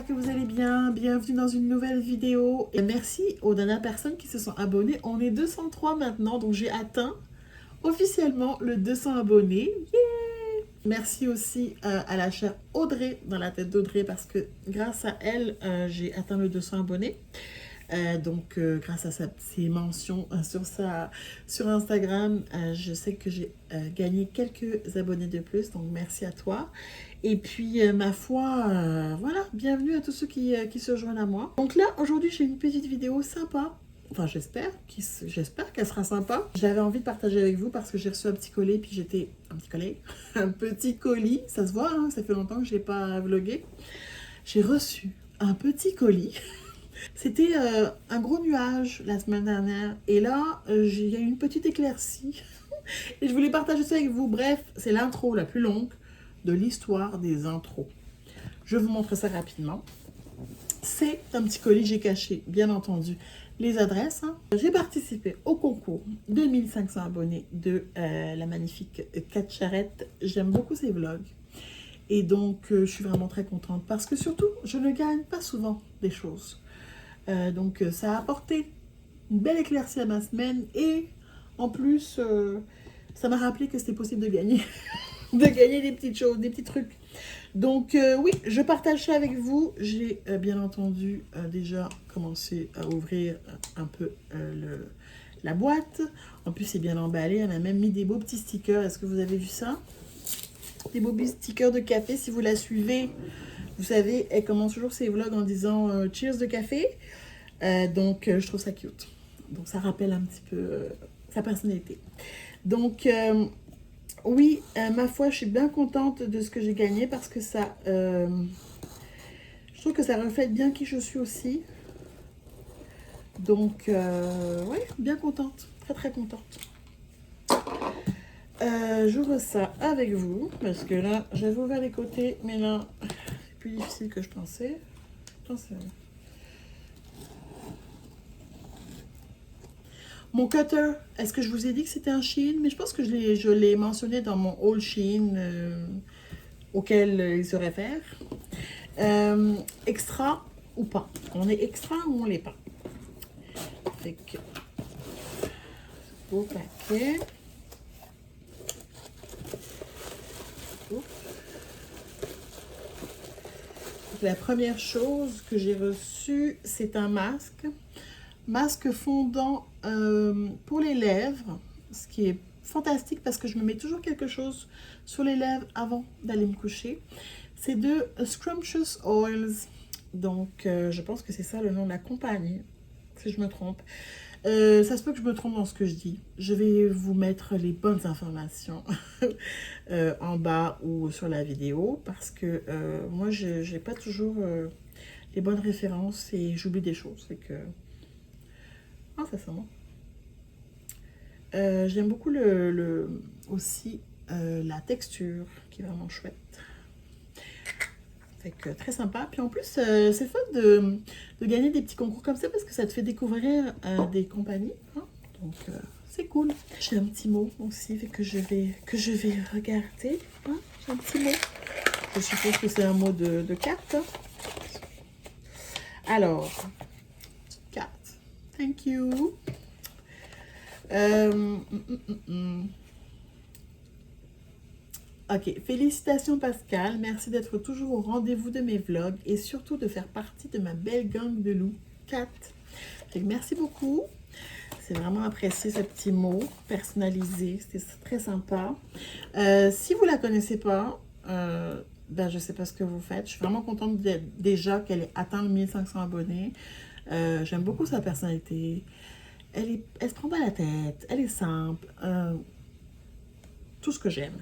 j'espère que vous allez bien. Bienvenue dans une nouvelle vidéo. Et merci aux dernières personnes qui se sont abonnées. On est 203 maintenant, donc j'ai atteint officiellement le 200 abonnés. Yeah! Merci aussi à la chère Audrey, dans la tête d'Audrey, parce que grâce à elle, j'ai atteint le 200 abonnés. Grâce à ses mentions sur Instagram, je sais que j'ai gagné quelques abonnés de plus, donc merci à toi. Et puis, ma foi, voilà, bienvenue à tous ceux qui se joignent à moi. Donc là, aujourd'hui, j'ai une petite vidéo sympa. Enfin, j'espère qu'elle sera sympa. J'avais envie de partager avec vous parce que j'ai reçu un petit colis, puis j'étais... Un petit colis un petit colis, ça se voit, hein, ça fait longtemps que je n'ai pas vlogué. J'ai reçu un petit colis. C'était un gros nuage la semaine dernière. Et là, il y a eu une petite éclaircie. Et je voulais partager ça avec vous. Bref, c'est l'intro la plus longue de l'histoire des intros. Je vous montre ça rapidement. C'est un petit colis, j'ai caché, bien entendu, les adresses. Hein. J'ai participé au concours de 1500 abonnés de la magnifique Kat Charrette. J'aime beaucoup ses vlogs. Et donc, je suis vraiment très contente parce que surtout, je ne gagne pas souvent des choses. Ça a apporté une belle éclaircie à ma semaine et en plus, ça m'a rappelé que c'était possible de gagner, de gagner des petites choses, des petits trucs. Donc oui, je partage ça avec vous. J'ai bien entendu déjà commencé à ouvrir un peu la boîte. En plus, c'est bien emballé. Elle a même mis des beaux petits stickers. Est-ce que vous avez vu ça? Des beaux petits stickers de café. Si vous la suivez, vous savez, elle commence toujours ses vlogs en disant cheers de café. Je trouve ça cute. Donc, ça rappelle un petit peu sa personnalité. Donc, oui, ma foi, je suis bien contente de ce que j'ai gagné parce que ça... je trouve que ça reflète bien qui je suis aussi. Donc, oui, bien contente. Très, très contente. J'ouvre ça avec vous parce que là, j'avais ouvert les côtés, mais là, c'est plus difficile que je pensais. Mon cutter, est-ce que je vous ai dit que c'était un Shein? Mais je pense que je l'ai mentionné dans mon haul Shein auquel il se réfère. Extra ou pas? On est extra ou on l'est pas? Fait que, beau paquet. La première chose que j'ai reçue, c'est un masque. Masque fondant pour les lèvres, ce qui est fantastique parce que je me mets toujours quelque chose sur les lèvres avant d'aller me coucher. C'est de Scrumptious Oils. Donc, je pense que c'est ça le nom de la compagnie, si je me trompe. Ça se peut que je me trompe dans ce que je dis. Je vais vous mettre les bonnes informations en bas ou sur la vidéo parce que moi, je n'ai pas toujours les bonnes références et j'oublie des choses. C'est que... Ah, ça sent bon. J'aime beaucoup aussi la texture qui est vraiment chouette. Fait que très sympa. Puis en plus, c'est fun de gagner des petits concours comme ça parce que ça te fait découvrir des compagnies. Hein? Donc, c'est cool. J'ai un petit mot aussi fait que je vais regarder. Hein? J'ai un petit mot. Je suppose que c'est un mot de carte. Hein? Alors, carte. Thank you. Ok, félicitations Pascal, merci d'être toujours au rendez-vous de mes vlogs et surtout de faire partie de ma belle gang de loups, 4. Merci beaucoup, c'est vraiment apprécié ce petit mot personnalisé, c'est très sympa. Si vous ne la connaissez pas, je ne sais pas ce que vous faites, je suis vraiment contente déjà qu'elle ait atteint le 1500 abonnés. J'aime beaucoup sa personnalité, elle se prend pas la tête, elle est simple, tout ce que j'aime.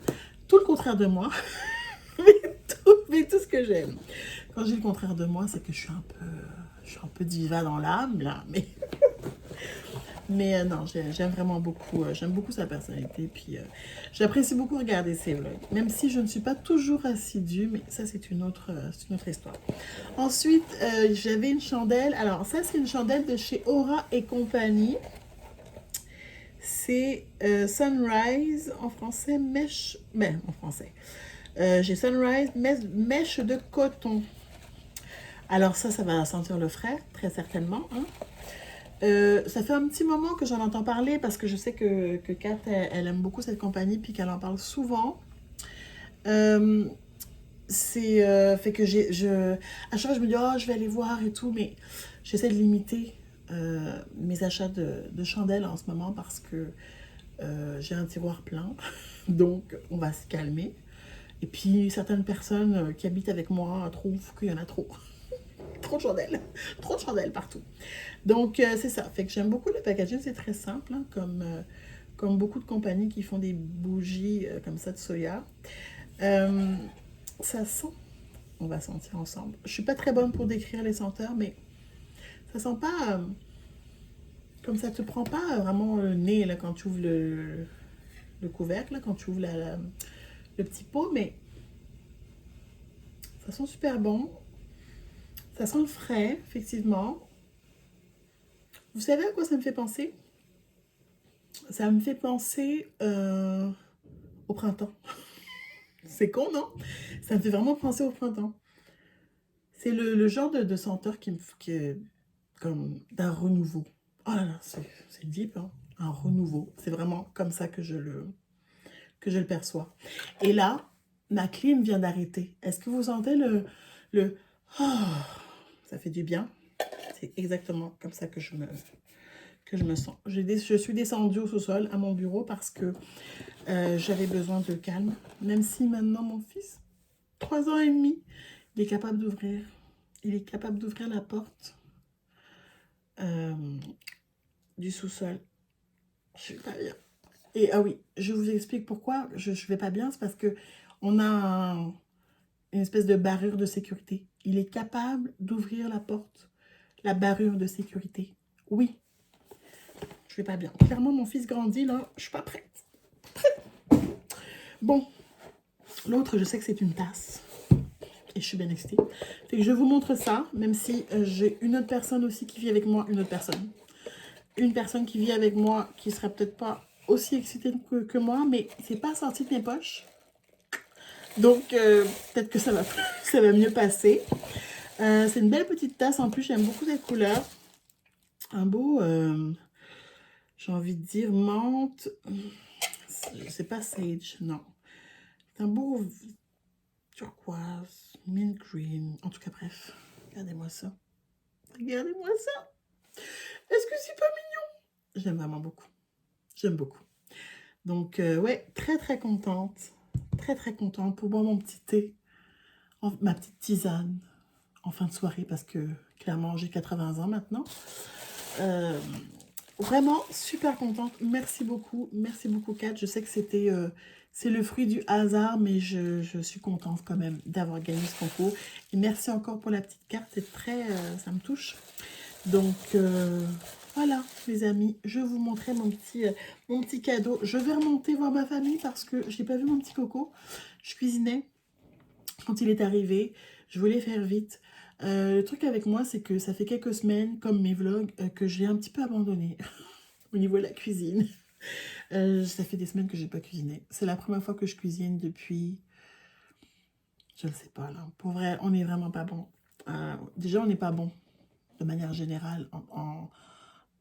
Tout le contraire de moi, mais tout ce que j'aime. Quand je dis le contraire de moi, c'est que je suis un peu diva dans l'âme, là, mais non, j'aime vraiment beaucoup, j'aime beaucoup sa personnalité, puis j'apprécie beaucoup regarder ses vlogs, même si je ne suis pas toujours assidue, mais ça, c'est une autre histoire. Ensuite, j'avais une chandelle, alors ça, c'est une chandelle de chez Aura et compagnie. C'est Sunrise, en français, mèche, en français. J'ai Sunrise, mèche de coton. Alors ça va sentir le frais, très certainement. Hein. Ça fait un petit moment que j'en entends parler parce que je sais que Kat, elle aime beaucoup cette compagnie puis qu'elle en parle souvent. Euh, fait que à chaque fois je me dis oh je vais aller voir et tout, mais j'essaie de limiter mes achats de chandelles en ce moment parce que j'ai un tiroir plein, donc on va se calmer. Et puis certaines personnes qui habitent avec moi trouvent qu'il y en a trop. Trop de chandelles partout. Donc c'est ça, fait que j'aime beaucoup le packaging, c'est très simple, hein, comme beaucoup de compagnies qui font des bougies comme ça de soya. Euh, Ça sent, on va sentir ensemble. Je suis pas très bonne pour décrire les senteurs, mais ça sent pas comme ça te prend pas vraiment le nez là, quand tu ouvres le couvercle, là, quand tu ouvres le petit pot, mais ça sent super bon. Ça sent le frais, effectivement. Vous savez à quoi ça me fait penser? Ça me fait penser au printemps. C'est con, non? Ça me fait vraiment penser au printemps. C'est le genre de senteur qui est comme d'un renouveau. Oh là là, c'est deep, hein? Un renouveau. C'est vraiment comme ça que je le perçois. Et là, ma clim vient d'arrêter. Est-ce que vous sentez le oh, ça fait du bien? C'est exactement comme ça que je me sens. Je suis descendue au sous-sol à mon bureau parce que j'avais besoin de calme. Même si maintenant mon fils, 3 ans et demi, il est capable d'ouvrir. Il est capable d'ouvrir la porte euh, du sous-sol. Je suis pas bien. Et ah oui, je vous explique pourquoi je vais pas bien. C'est parce que on a une espèce de barrure de sécurité. Il est capable d'ouvrir la porte, la barrure de sécurité. Oui, je vais pas bien. Clairement, mon fils grandit là, je suis pas prête. Bon, l'autre, je sais que c'est une tasse. Et je suis bien excitée. Fait que je vous montre ça, même si j'ai une autre personne aussi qui vit avec moi, une autre personne. Une personne qui vit avec moi qui sera peut-être pas aussi excitée que moi, mais c'est pas sorti de mes poches. Donc peut-être que ça va mieux passer. C'est une belle petite tasse en plus, j'aime beaucoup cette couleur. Un beau, j'ai envie de dire menthe. C'est pas sage, non. C'est un beau turquoise, mint green. En tout cas, bref, regardez-moi ça. Regardez-moi ça. Est-ce que c'est pas mignon? J'aime vraiment beaucoup. J'aime beaucoup. Donc, ouais, très très contente. Très très contente pour boire mon petit thé, ma petite tisane en fin de soirée parce que clairement j'ai 80 ans maintenant. Euh, Vraiment super contente. Merci beaucoup Kat. Je sais que c'est le fruit du hasard, mais je suis contente quand même d'avoir gagné ce concours. Et merci encore pour la petite carte, c'est très, ça me touche. Donc voilà les amis, je vous montrais mon petit cadeau. Je vais remonter voir ma famille parce que je n'ai pas vu mon petit coco. Je cuisinais quand il est arrivé, je voulais faire vite. Le truc avec moi, c'est que ça fait quelques semaines, comme mes vlogs, que j'ai un petit peu abandonné au niveau de la cuisine. Ça fait des semaines que j'ai pas cuisiné. C'est la première fois que je cuisine depuis, je ne sais pas là. Pour vrai, on n'est vraiment pas bon. Déjà, on n'est pas bon de manière générale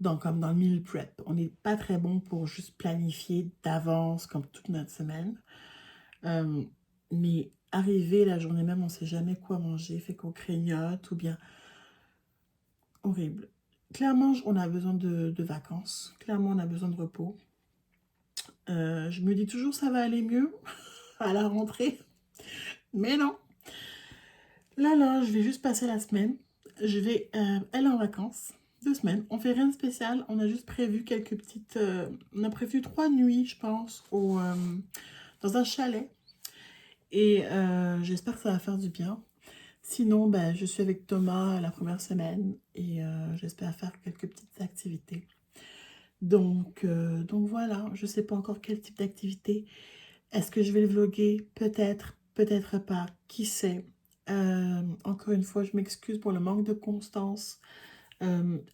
comme dans le meal prep. On n'est pas très bon pour juste planifier d'avance comme toute notre semaine. Mais arriver la journée même, on ne sait jamais quoi manger, fait qu'on grignote ou bien horrible. Clairement, on a besoin de vacances. Clairement, on a besoin de repos. Je me dis toujours ça va aller mieux à la rentrée. Mais non. Là, je vais juste passer la semaine. Je vais aller en vacances. 2 semaines. On fait rien de spécial. On a juste prévu quelques petites... on a prévu 3 nuits, je pense, dans un chalet. Et j'espère que ça va faire du bien. Sinon, ben, je suis avec Thomas la première semaine. Et j'espère faire quelques petites activités. Donc voilà. Je ne sais pas encore quel type d'activité. Est-ce que je vais le vlogger? Peut-être, peut-être pas. Qui sait? Encore une fois, je m'excuse pour le manque de constance.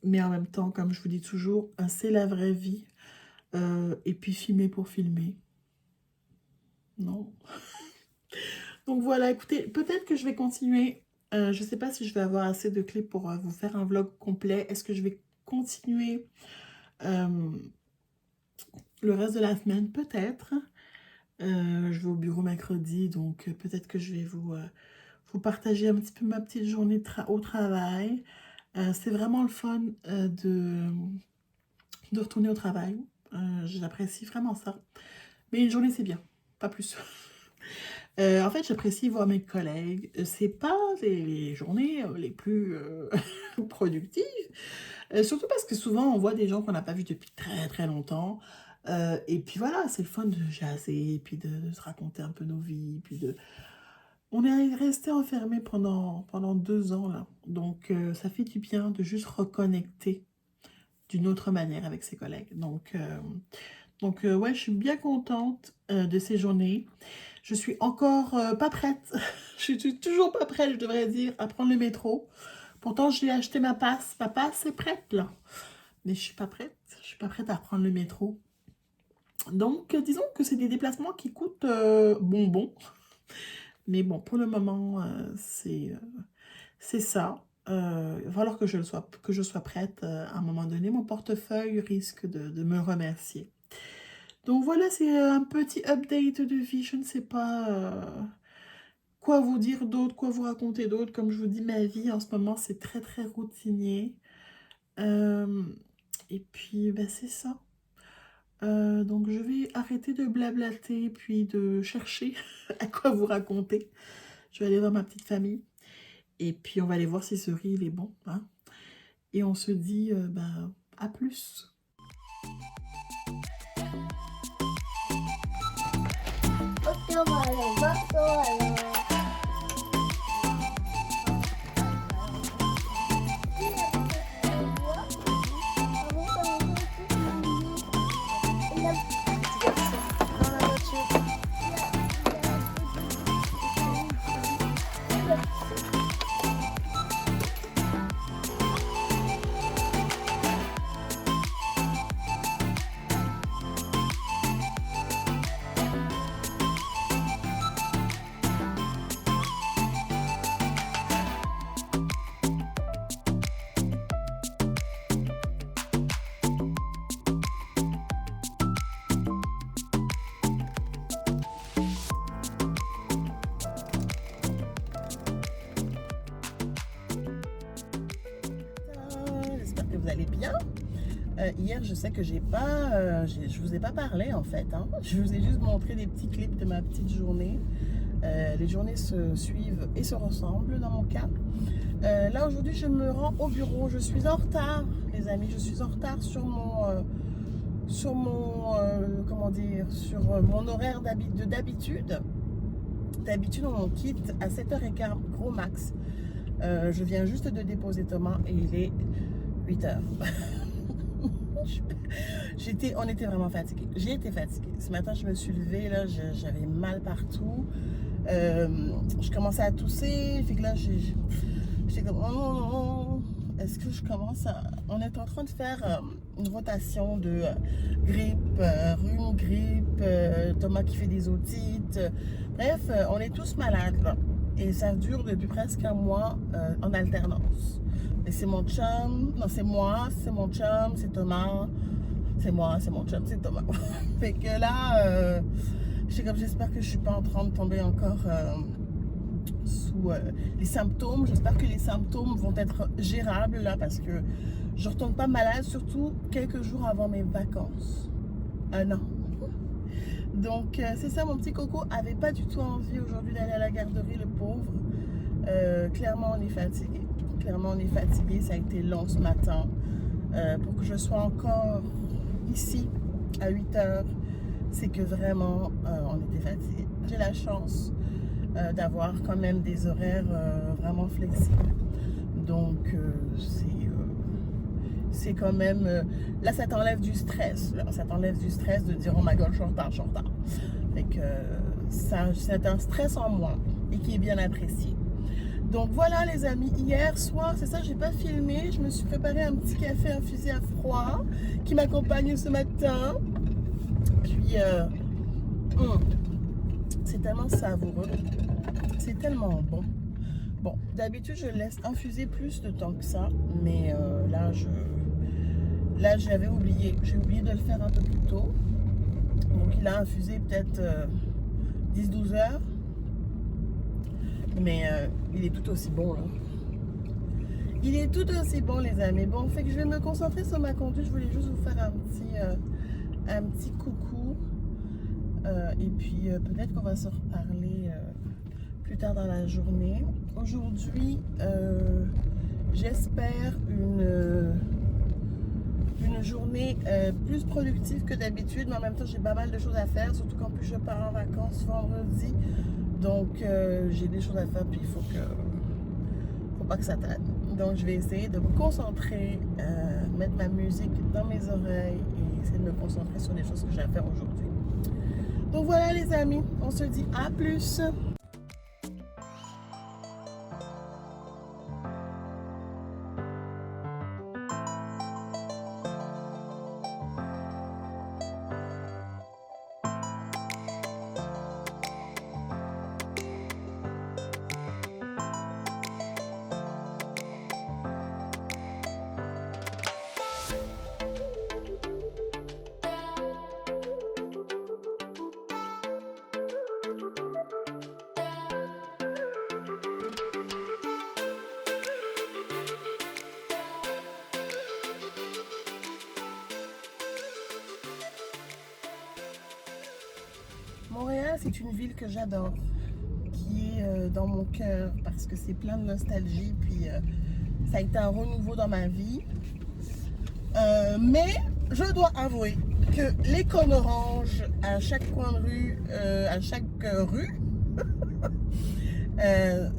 Mais en même temps, comme je vous dis toujours, c'est la vraie vie. Et puis filmer pour filmer. Non. Donc voilà, écoutez, peut-être que je vais continuer Je ne sais pas si je vais avoir assez de clés pour vous faire un vlog complet. Est-ce que je vais continuer le reste de la semaine? Peut-être. Je vais au bureau mercredi, donc peut-être que je vais vous partager un petit peu ma petite journée au travail. C'est vraiment le fun de retourner au travail. J'apprécie vraiment ça. Mais une journée, c'est bien, pas plus. En fait, j'apprécie voir mes collègues. C'est pas les journées les plus productives. Surtout parce que souvent, on voit des gens qu'on n'a pas vus depuis très très longtemps. Et puis voilà, c'est le fun de jaser, puis de se raconter un peu nos vies, puis de... On est resté enfermés pendant 2 ans là. Donc ça fait du bien de juste reconnecter d'une autre manière avec ses collègues. Donc ouais, je suis bien contente de ces journées. Je suis encore pas prête. Je suis toujours pas prête, je devrais dire, à prendre le métro. Pourtant, j'ai acheté ma passe. Ma passe est prête, là. Mais je suis pas prête. Je suis pas prête à reprendre le métro. Donc, disons que c'est des déplacements qui coûtent bonbon. Mais bon, pour le moment, c'est ça. Il va falloir que je sois prête à un moment donné. Mon portefeuille risque de me remercier. Donc voilà, c'est un petit update de vie. Je ne sais pas quoi vous dire d'autre, quoi vous raconter d'autre. Comme je vous dis, ma vie en ce moment, c'est très très routinier. Et puis, ben, c'est ça. Donc je vais arrêter de blablater, puis de chercher à quoi vous raconter. Je vais aller voir ma petite famille. Et puis on va aller voir si ce riz il est bon. Hein. Et on se dit ben, à plus. Ok, on va aller au bateau alors. Dans la voiture. J'espère que vous allez bien. Hier, je sais que je vous ai pas parlé en fait. Hein. Je vous ai juste montré des petits clips de ma petite journée. Les journées se suivent et se ressemblent dans mon cas. Là aujourd'hui, je me rends au bureau. Je suis en retard, les amis. Je suis en retard sur mon horaire d'habitude. D'habitude, on quitte à 7h15 gros max. Je viens juste de déposer Thomas et il est 8h. On était vraiment fatigués. J'ai été fatiguée. Ce matin, je me suis levée, là, j'avais mal partout. Je commençais à tousser. Fait que là, j'étais comme, oh, est-ce que je commence à... On est en train de faire une rotation de grippe, rhume, grippe, Thomas qui fait des otites. Bref, on est tous malades, là. Et ça dure depuis presque un mois en alternance. Et c'est mon chum, non c'est moi, c'est mon chum, c'est Thomas, c'est moi, c'est mon chum, c'est Thomas. Fait que là, j'espère que je suis pas en train de tomber encore sous les symptômes. J'espère que les symptômes vont être gérables là parce que je retourne pas malade, surtout quelques jours avant mes vacances. Non. Donc c'est ça, mon petit coco avait pas du tout envie aujourd'hui d'aller à la garderie, le pauvre. Clairement on est fatigué. Clairement on est fatigué, ça a été long ce matin. Pour que je sois encore ici à 8h, c'est que vraiment on était fatigué. J'ai la chance d'avoir quand même des horaires vraiment flexibles. Donc c'est quand même... là, ça t'enlève du stress. Là. Ça t'enlève du stress de dire « Oh my God, je suis en retard, je suis en retard. » Fait que c'est un stress en moins et qui est bien apprécié. Donc voilà les amis, hier soir, c'est ça, j'ai pas filmé. Je me suis préparé un petit café infusé à froid qui m'accompagne ce matin. Puis, c'est tellement savoureux. C'est tellement bon. Bon, d'habitude, je le laisse infuser plus de temps que ça, mais là, j'avais oublié. J'ai oublié de le faire un peu plus tôt. Donc, il a infusé peut-être 10-12 heures. Mais il est tout aussi bon, là. Il est tout aussi bon, les amis. Bon, fait que je vais me concentrer sur ma conduite. Je voulais juste vous faire un petit coucou. Et puis, peut-être qu'on va se reparler plus tard dans la journée. Aujourd'hui, j'espère une journée plus productive que d'habitude, mais en même temps, j'ai pas mal de choses à faire, surtout qu'en plus, je pars en vacances vendredi. Donc, j'ai des choses à faire, puis il faut pas que ça traîne. Donc, je vais essayer de me concentrer, mettre ma musique dans mes oreilles et essayer de me concentrer sur les choses que j'ai à faire aujourd'hui. Donc, voilà, les amis, on se dit à plus! Montréal, c'est une ville que j'adore, qui est dans mon cœur parce que c'est plein de nostalgie, puis ça a été un renouveau dans ma vie. Mais je dois avouer que les cônes oranges à chaque coin de rue, à chaque rue,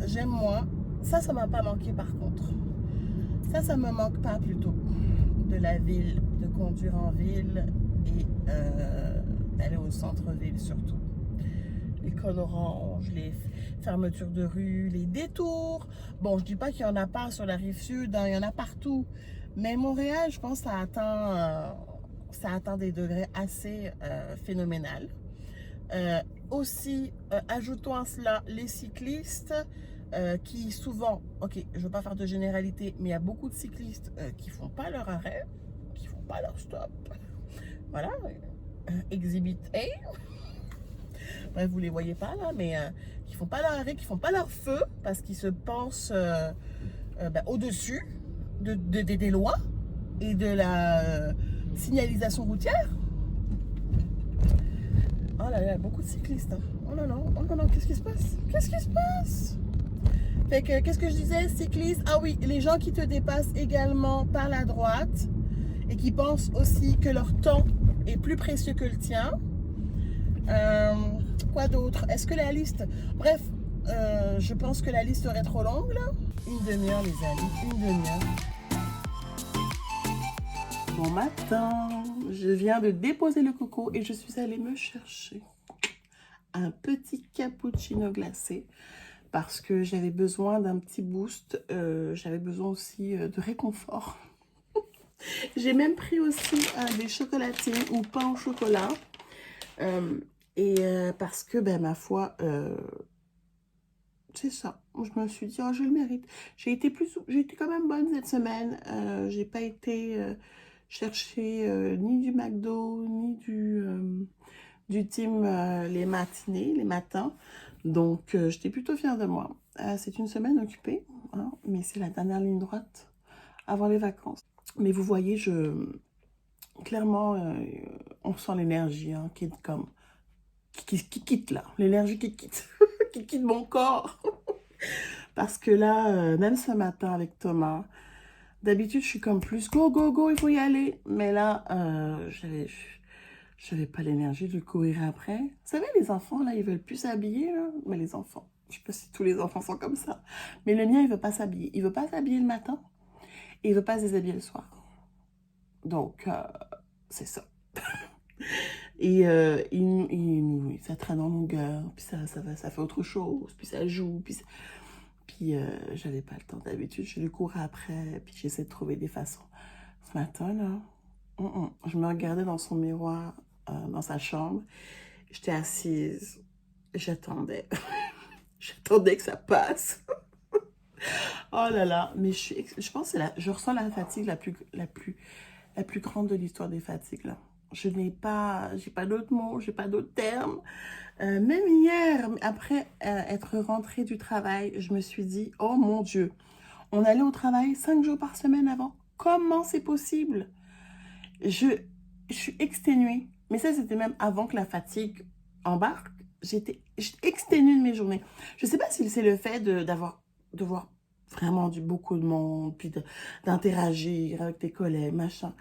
j'aime moins. Ça m'a pas manqué par contre. Ça me manque pas plutôt de la ville, de conduire en ville et d'aller au centre-ville surtout. Les cônes oranges, les fermetures de rue, les détours. Bon, je dis pas qu'il y en a pas sur la rive sud, hein, il y en a partout. Mais Montréal, je pense que ça atteint des degrés assez phénoménales. Aussi, ajoutons à cela les cyclistes qui souvent, ok, je ne veux pas faire de généralité, mais il y a beaucoup de cyclistes qui font pas leur arrêt, qui font pas leur stop. Voilà, exhibit A. Bref, vous les voyez pas là, mais qui font pas leur arrêt, qui font pas leur feu parce qu'ils se pensent au-dessus des lois et de la signalisation routière. Oh là là, beaucoup de cyclistes. Hein. Oh non, qu'est-ce qui se passe? Qu'est-ce qui se passe? Fait que, qu'est-ce que je disais? Cyclistes, ah oui, les gens qui te dépassent également par la droite et qui pensent aussi que leur temps est plus précieux que le tien. Quoi d'autre? Est-ce que la liste... Bref, je pense que la liste serait trop longue, là. Une demi-heure, les amis, une demi-heure. Bon matin, je viens de déposer le coco et je suis allée me chercher un petit cappuccino glacé parce que j'avais besoin d'un petit boost, j'avais besoin aussi de réconfort. J'ai même pris aussi des chocolatines ou pain au chocolat parce que, ben, ma foi, c'est ça. Je me suis dit, oh, je le mérite. J'ai été quand même bonne cette semaine. J'ai pas été chercher ni du McDo, ni du team les matinées, les matins. Donc, j'étais plutôt fière de moi. C'est une semaine occupée, hein, mais c'est la dernière ligne droite avant les vacances. Mais vous voyez, clairement, on sent l'énergie hein, qui est comme... Qui quitte là, l'énergie qui quitte, qui quitte mon corps. Parce que là, même ce matin avec Thomas, d'habitude je suis comme plus go, go, go, il faut y aller. Mais là, j'avais pas l'énergie de courir après. Vous savez, les enfants là, ils veulent plus s'habiller. Mais les enfants, je sais pas si tous les enfants sont comme ça. Mais le mien, il veut pas s'habiller. Il veut pas s'habiller le matin et il veut pas se déshabiller le soir. Donc, c'est ça. Et ça traîne en longueur, puis ça fait autre chose, puis ça joue, puis j'avais pas le temps d'habitude, je lui courais après, puis j'essaie de trouver des façons. Ce matin, là, je me regardais dans son miroir, dans sa chambre, j'étais assise, j'attendais, j'attendais que ça passe. Oh là là, mais je pense que je ressens la fatigue la plus grande de l'histoire des fatigues, là. J'ai pas d'autres mots, j'ai pas d'autres termes. Même hier, après être rentrée du travail, je me suis dit, oh mon Dieu, on allait au travail 5 jours par semaine avant. Comment c'est possible? Je, je suis exténuée. Mais ça, c'était même avant que la fatigue embarque. J'étais exténuée de mes journées. Je sais pas si c'est le fait de voir vraiment beaucoup de monde, puis d'interagir avec tes collègues, machin.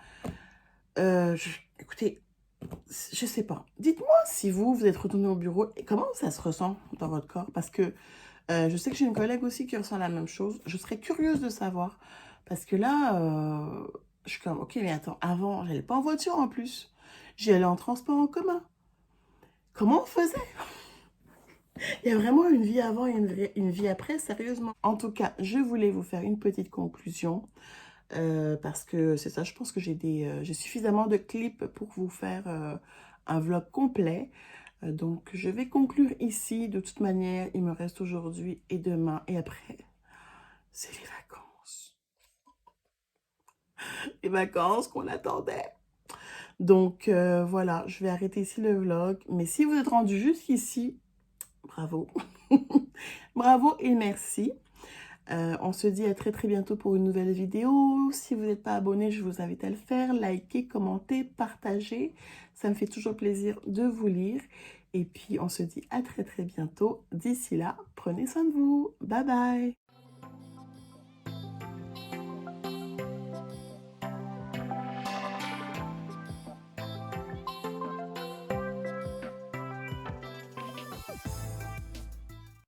Écoutez, je sais pas. Dites-moi si vous êtes retourné au bureau et comment ça se ressent dans votre corps. Parce que je sais que j'ai une collègue aussi qui ressent la même chose. Je serais curieuse de savoir. Parce que là, je suis comme, ok, mais attends, avant, j'allais pas en voiture en plus. J'y allais en transport en commun. Comment on faisait? Il y a vraiment une vie avant et une vie après, sérieusement. En tout cas, je voulais vous faire une petite conclusion. Parce que c'est ça, je pense que j'ai suffisamment de clips pour vous faire un vlog complet. Donc, je vais conclure ici. De toute manière, il me reste aujourd'hui et demain. Et après, c'est les vacances. Les vacances qu'on attendait. Donc, voilà, je vais arrêter ici le vlog. Mais si vous êtes rendu jusqu'ici, bravo. Bravo et merci. On se dit à très très bientôt pour une nouvelle vidéo. Si vous n'êtes pas abonné, je vous invite à le faire. Likez, commentez, partagez. Ça me fait toujours plaisir de vous lire. Et puis on se dit à très très bientôt. D'ici là, prenez soin de vous. Bye bye.